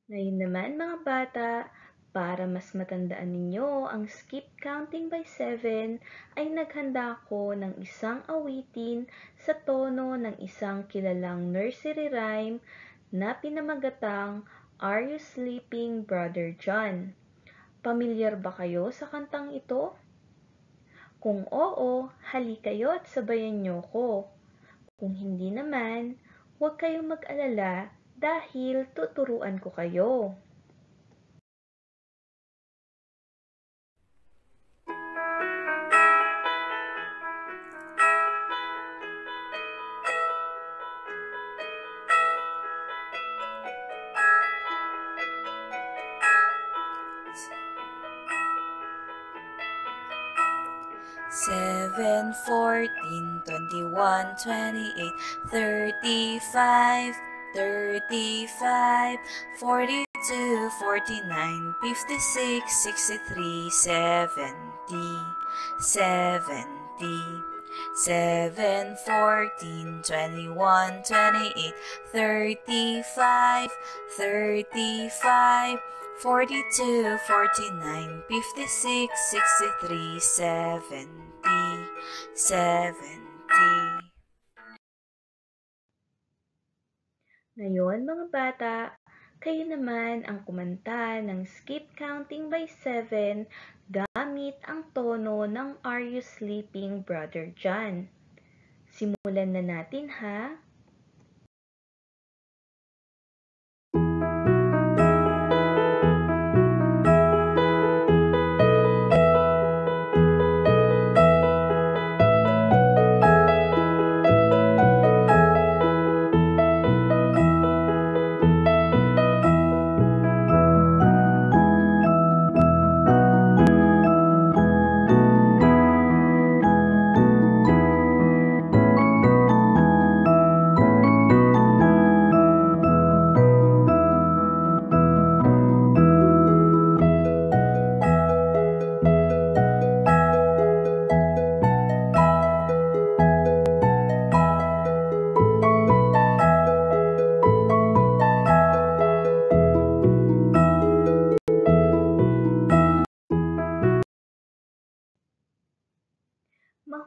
Ngayon naman mga bata, para mas matandaan ninyo ang skip counting by 7, ay naghanda ako ng isang awitin sa tono ng isang kilalang nursery rhyme na pinamagatang Are You Sleeping, Brother John? Pamilyar ba kayo sa kantang ito? Kung oo, hali kayo at sabayan niyo ko. Kung hindi naman, huwag kayong mag-alala dahil tuturuan ko kayo. Seven, 14, 21, 28, 35, 35, 42, 49, 56, 63, 70, 70. 7, 14, 21, 28, 35, 35, 42, 49, 56, 63, 70, 70. Ngayon mga bata, kayo naman ang kumanta ng skip counting by 7 gamit ang tono ng Are You Sleeping, Brother John? Simulan na natin ha!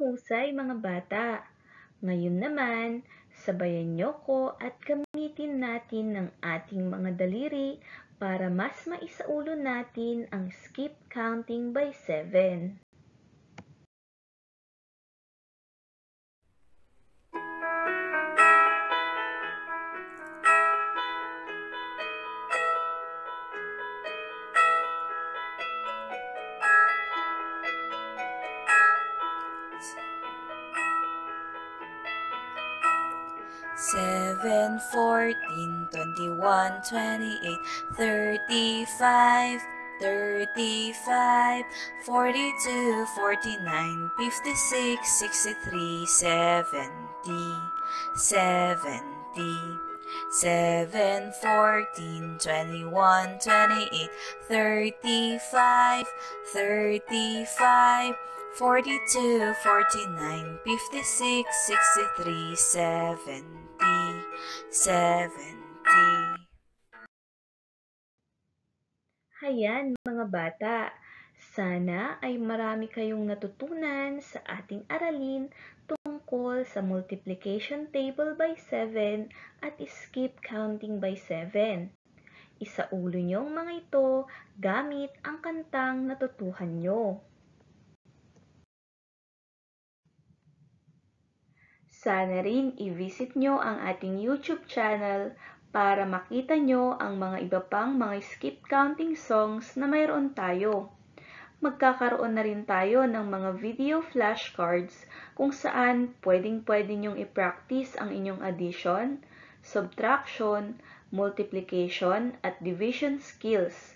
Mahusay mga bata! Ngayon naman, sabayan niyo ko at gamitin natin ng ating mga daliri para mas maisaulo natin ang skip counting by 7. 7, 14, 21, 28, 35, 35, 42, 49, 56, 63, 70, 70. 7, 14, 21, 28, 35, 35, 42, 49, 56, 63, 70, 70. Hayan mga bata, sana ay marami kayong natutunan sa ating aralin tungkol sa multiplication table by 7 at skip counting by 7. Isaulo niyo ang mga ito gamit ang kantang natutuhan nyo. Sana rin i-visit nyo ang ating YouTube channel para makita nyo ang mga iba pang mga skip counting songs na mayroon tayo. Magkakaroon na rin tayo ng mga video flashcards kung saan pwedeng-pwede nyong i-practice ang inyong addition, subtraction, multiplication, at division skills.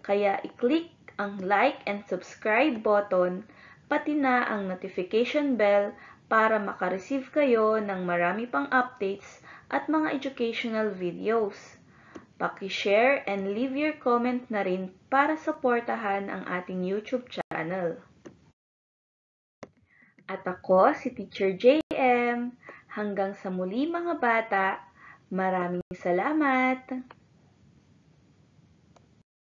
Kaya i-click ang like and subscribe button, pati na ang notification bell para makareceive kayo ng marami pang updates at mga educational videos. Paki-share and leave your comment na rin para suportahan ang ating YouTube channel. At ako si Teacher JM. Hanggang sa muli mga bata, maraming salamat!